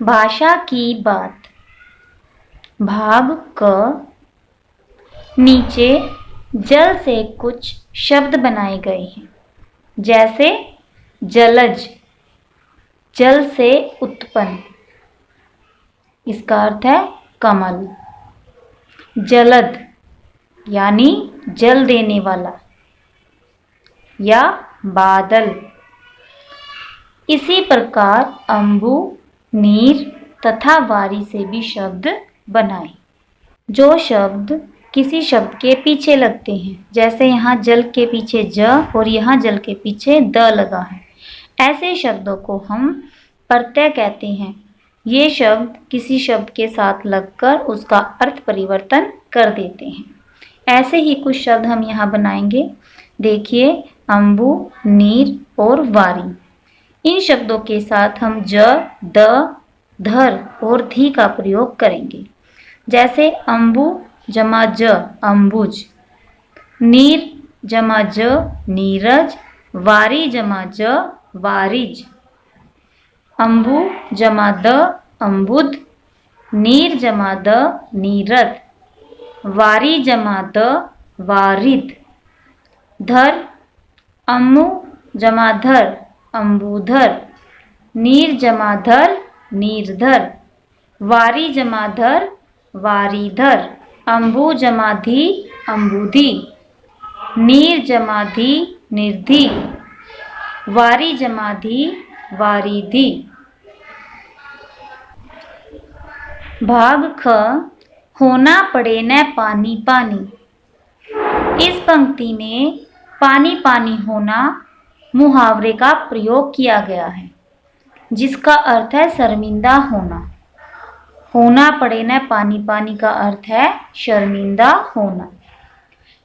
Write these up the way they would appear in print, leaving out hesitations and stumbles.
भाषा की बात। भाग क। नीचे जल से कुछ शब्द बनाए गए हैं, जैसे जलज, जल से उत्पन्न, इसका अर्थ है कमल। जलद यानी जल देने वाला, या बादल। इसी प्रकार अंबु, नीर तथा वारी से भी शब्द बनाए। जो शब्द किसी शब्द के पीछे लगते हैं, जैसे यहाँ जल के पीछे ज और यहाँ जल के पीछे द लगा है, ऐसे शब्दों को हम प्रत्यय कहते हैं। ये शब्द किसी शब्द के साथ लगकर उसका अर्थ परिवर्तन कर देते हैं। ऐसे ही कुछ शब्द हम यहाँ बनाएंगे। देखिए, अंबु, नीर और वारी। इन शब्दों के साथ हम ज, द, धर और धी का प्रयोग करेंगे। जैसे अंबु जमा ज अंबुज, नीर जमा ज नीरज, वारी जमा ज वारिज। अंबु जमा द अंबुद, नीर जमा द नीरद, वारी जमा द वारिद। धर अम्मु जमा धर अंबुधर, नीर जमा धर नीरधर, वारी जमा धर वारीधर। अंबु जमा धी अंबुधी, नीर जमा धी निर्धी, वारी जमा धी वारीधी। भाग ख। होना पड़े न पानी पानी। इस पंक्ति में पानी पानी होना मुहावरे का प्रयोग किया गया है, जिसका अर्थ है शर्मिंदा होना। होना पड़े न पानी पानी का अर्थ है शर्मिंदा होना।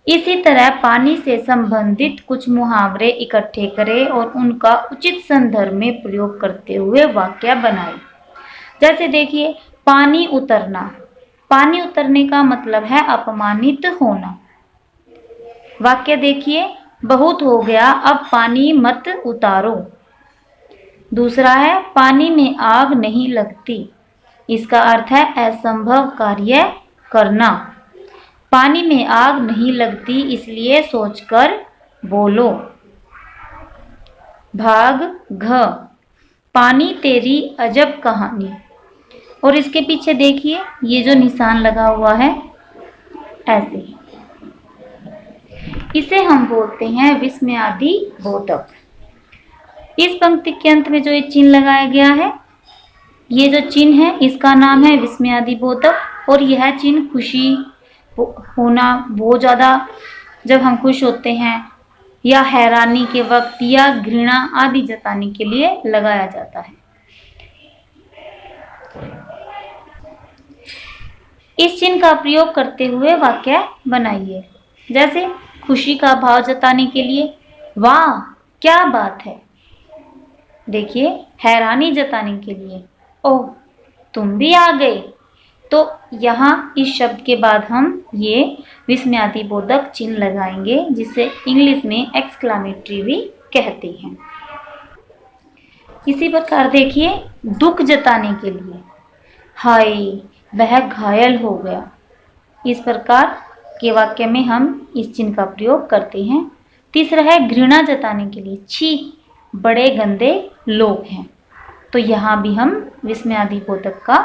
इसी तरह पानी से संबंधित कुछ मुहावरे इकट्ठे करें और उनका उचित संदर्भ में प्रयोग करते हुए वाक्य बनाएं। जैसे देखिए, पानी उतरना। पानी उतरने का मतलब है अपमानित होना। वाक्य देखिए, बहुत हो गया अब पानी मत उतारो। दूसरा है, पानी में आग नहीं लगती। इसका अर्थ है असंभव कार्य करना। पानी में आग नहीं लगती, इसलिए सोचकर बोलो। भाग घ। पानी तेरी अजब कहानी। और इसके पीछे देखिए, ये जो निशान लगा हुआ है, ऐसे इसे हम बोलते हैं विस्मयादि बोधक। इस पंक्ति के अंत में जो ये चिन्ह लगाया गया है, ये जो चिन्ह है इसका नाम है विस्मयादि बोधक। और यह चिन्ह खुशी होना, बहुत ज़्यादा जब हम खुश होते हैं या हैरानी के वक्त या घृणा आदि जताने के लिए लगाया जाता है। इस चिन्ह का प्रयोग करते हुए वाक्य बनाइए। जैसे खुशी का भाव जताने के लिए वाह क्या बात है। देखिए, हैरानी जताने के लिए ओह तुम भी आ गए। तो यहाँ इस शब्द के बाद हम ये विस्मयादि बोधक चिन्ह लगाएंगे, जिसे इंग्लिश में एक्सक्लेमेटरी भी कहते हैं। इसी प्रकार देखिए, दुख जताने के लिए हाय वह घायल हो गया। इस प्रकार के वाक्य में हम इस चिन्ह का प्रयोग करते हैं। तीसरा है घृणा जताने के लिए, छी बड़े गंदे लोग हैं। तो यहाँ भी हम विस्मयादि बोधक का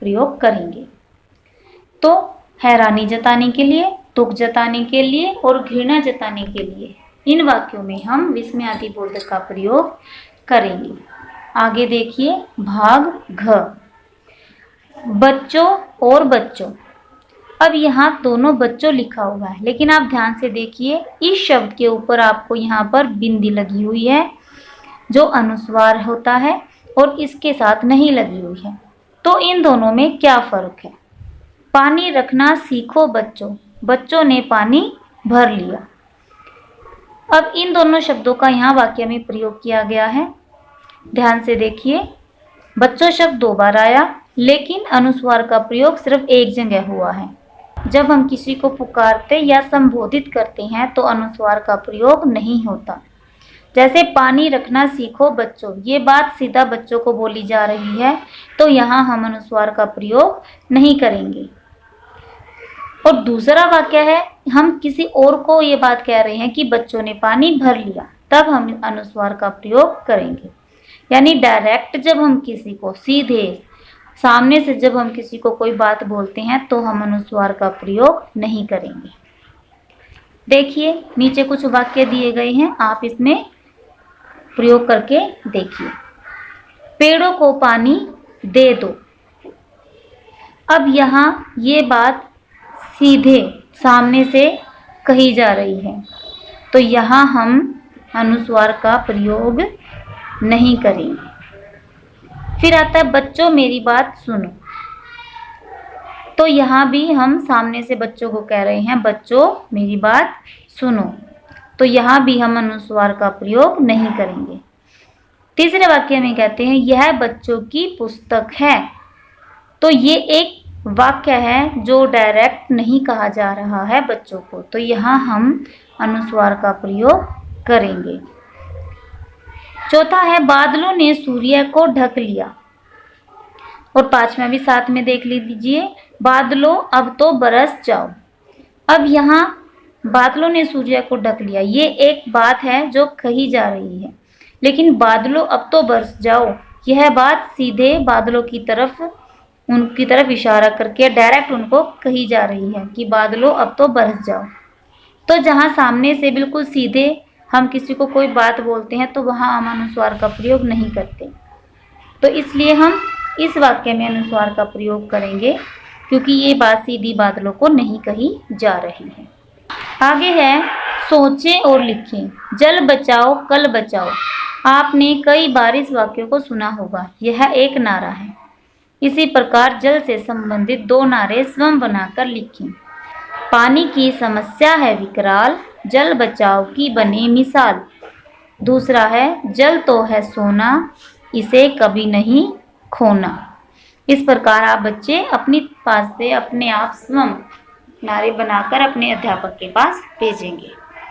प्रयोग करेंगे। तो हैरानी जताने के लिए, दुख जताने के लिए और घृणा जताने के लिए इन वाक्यों में हम विस्मयादि बोधक का प्रयोग करेंगे। आगे देखिए, भाग घ। बच्चों और बच्चों। अब यहाँ दोनों बच्चों लिखा हुआ है, लेकिन आप ध्यान से देखिए, इस शब्द के ऊपर आपको यहाँ पर बिंदी लगी हुई है जो अनुस्वार होता है, और इसके साथ नहीं लगी हुई है। तो इन दोनों में क्या फर्क है? पानी रखना सीखो बच्चों, बच्चों ने पानी भर लिया। अब इन दोनों शब्दों का यहाँ वाक्य में प्रयोग किया गया है। ध्यान से देखिए, बच्चों शब्द 2 बार आया, लेकिन अनुस्वार का प्रयोग सिर्फ एक जगह हुआ है। जब हम किसी को पुकारते या संबोधित करते हैं तो अनुस्वार का प्रयोग नहीं होता। जैसे पानी रखना सीखो बच्चों, ये बात सीधा बच्चों को बोली जा रही है, तो यहाँ हम अनुस्वार का प्रयोग नहीं करेंगे। और दूसरा वाक्य है, हम किसी और को ये बात कह रहे हैं कि बच्चों ने पानी भर लिया, तब हम अनुस्वार का प्रयोग करेंगे। यानी डायरेक्ट जब हम किसी को सीधे सामने से जब हम किसी को कोई बात बोलते हैं तो हम अनुस्वार का प्रयोग नहीं करेंगे। देखिए नीचे कुछ वाक्य दिए गए हैं, आप इसमें प्रयोग करके देखिए। पेड़ों को पानी दे दो। अब यहाँ ये बात सीधे सामने से कही जा रही है, तो यहाँ हम अनुस्वार का प्रयोग नहीं करेंगे। फिर आता है बच्चों मेरी बात सुनो, तो यहाँ भी हम सामने से बच्चों को कह रहे हैं बच्चों मेरी बात सुनो, तो यहाँ भी हम अनुस्वार का प्रयोग नहीं करेंगे। तीसरे वाक्य में कहते हैं यह बच्चों की पुस्तक है, तो ये एक वाक्य है जो डायरेक्ट नहीं कहा जा रहा है बच्चों को, तो यहाँ हम अनुस्वार का प्रयोग करेंगे। चौथा है बादलों ने सूर्य को ढक लिया, और पांचवा भी साथ में देख लीजिए, बादलों अब तो बरस जाओ। अब यहाँ बादलों ने सूर्य को ढक लिया, ये एक बात है जो कही जा रही है, लेकिन बादलों अब तो बरस जाओ, यह बात सीधे बादलों की तरफ उनकी तरफ इशारा करके डायरेक्ट उनको कही जा रही है कि बादलों अब तो बरस जाओ। तो जहाँ सामने से बिल्कुल सीधे हम किसी को कोई बात बोलते हैं तो वहाँ हम अनुस्वार का प्रयोग नहीं करते, तो इसलिए हम इस वाक्य में अनुस्वार का प्रयोग करेंगे, क्योंकि ये बात सीधी बादलों को नहीं कही जा रही है। आगे है सोचें और लिखें, जल बचाओ कल बचाओ। आपने कई बार इस वाक्य को सुना होगा, यह एक नारा है। इसी प्रकार जल से संबंधित दो नारे स्वयं बनाकर लिखें। पानी की समस्या है विकराल, जल बचाओ की बने मिसाल। दूसरा है जल तो है सोना, इसे कभी नहीं खोना। इस प्रकार आप बच्चे अपनी पास से अपने आप स्वयं नारे बनाकर अपने अध्यापक के पास भेजेंगे।